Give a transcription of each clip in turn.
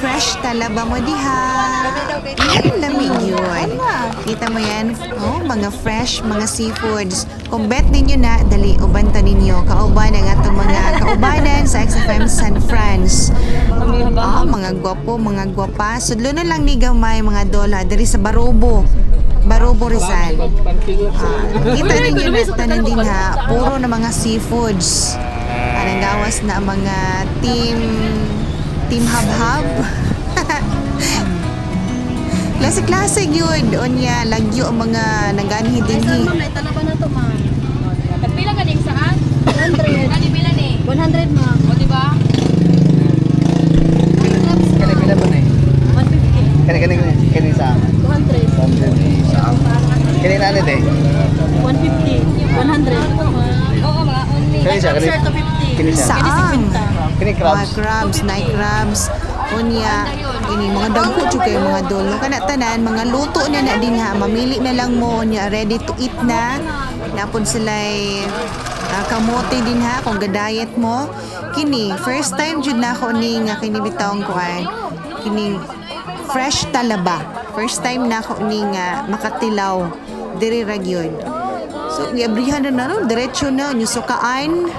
fresh talaba mo diha. Lamig yun. Kita mo yan? Oh, mga fresh, mga seafoods. Kung bet ninyo na, dali, ubanta ninyo. Kauban ang atong mga kaubanan sa XFM San Franz. Oh, mga gwapo, mga gwapa. Sudlo na lang ni gamay, mga dola. Dari sa Barobo. Barobo Rizal. Kita ninyo na tanan din ha. Puro na mga seafoods. Anong gawas na mga team hab-hab. Klase-klase yun. Onya, lagyo ang mga nangganihi din. Ay, ma'am, naitala ba na to, ma'am? Pila ka din saan? 100. Kani pila ni? 100, ma'am. O, diba? Kani pila ba na eh? 150. Kani sa 200. 100 sa kani na ano eh? 150. 100. Oo, mga only. Kani siya, kani. Sir, 250. Kani siya. Saan? Kani Mga crabs. crabs, night crabs. Onya, ini mga dagko jud kay mga dolo kana tanan mga luto na na din ha. Mamili na lang mo onya ready to eat na. Napod sila'y kamote din ha kung ga-diet mo. Kini first time jud na ako ni nga kini bitawng kuan. Kini fresh talaba. First time na ako ni nga makatilaw diri ra gyud. So giabrihan na no, diretso na nyo sukaan.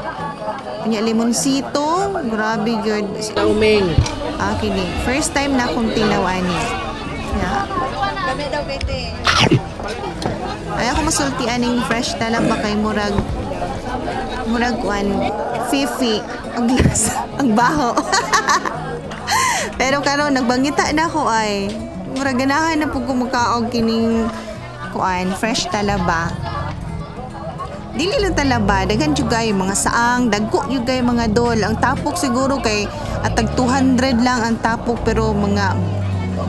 Nya limonsito, grabe gyud. Tauming. Kini first time na akong tilawan niya. Kami daw kay Ay ako masultian ning fresh talaba kay murag kuan fifi ang lasa, ang baho. Pero karon nagbangita na ako ay murag ganahan na pug kumakaog kining kuan fresh talaba. Dili lang talaba, daghan jud kay mga saang, dagko jud kay mga dol. Ang tapok siguro kay atag 200 lang ang tapok pero mga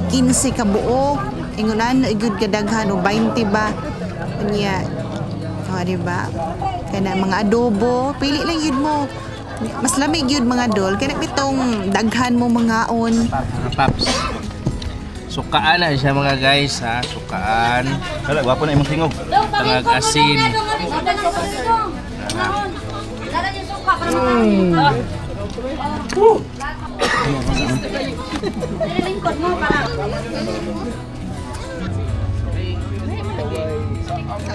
15 ka buo. Ingunan na gyud kadaghan o 20 ba. Unya. Di ba? Kana mga adobo, pili lang yun mo. Mas lamig yun mga dol. Kaya bitong daghan mo mga on. Mga paps. Sukaan na siya mga guys ha. Sukaan. Wala, gwapo na imong tingog. Tangag asin.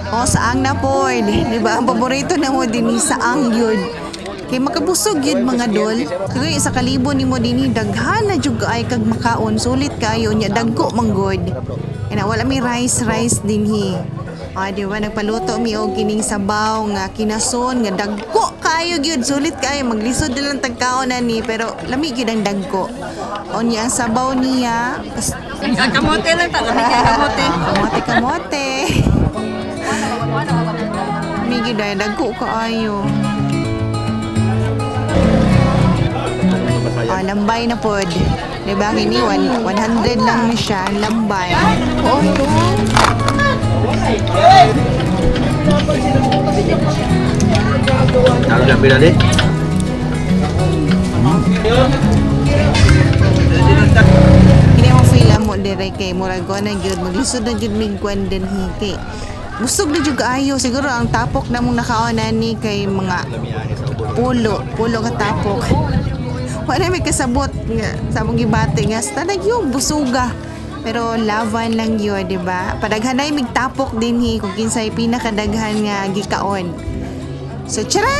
O, saang na po. Di ba? Ang paborito na mo din saang yun. Kay makabusog yun mga dol. Kaya sa kalibo ni mo din daghan na jud ay kag makaon. Sulit kayo niya. Dagko manggod. Kaya wala may rice din hi. Di ba? Nagpaluto mi og kining sabaw nga kinason nga dagko kayo gyud. Sulit kayo. Maglisod na lang tagkaon na ni. Pero lamig yun ang dagko. O niya ang sabaw niya. Kamote lang ta, lamig kay kamote. Kamote. Migi dahil dagko kaayo. Lambay na pod. Diba kini 100 lang na siya, lambay. Oh, Ano lang binali? Kini mo feel mo dire kay murag ko na gyud maglisod na gyud mig kwan din hiki. Busog na jud kaayo siguro ang tapok na mong nakaonan ni kay mga pulo ka tapok. Wala may kasabot nga sa mong gibati nga tanag yung busuga. Pero lavan lang yun, di ba? Padaghanay mig tapok din hi kung kinsay pinakadaghan nga gikaon. So, charan!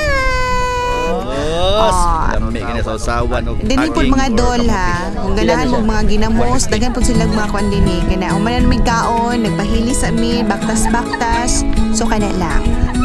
Lamig na sa usawan. Dini po mga dol ha. Kung ganahan mo mga ginamos, daghan po sila mga kuan din eh. Kana, humanan mig kaon, nagpahili sa amin, baktas-baktas. So, kana lang.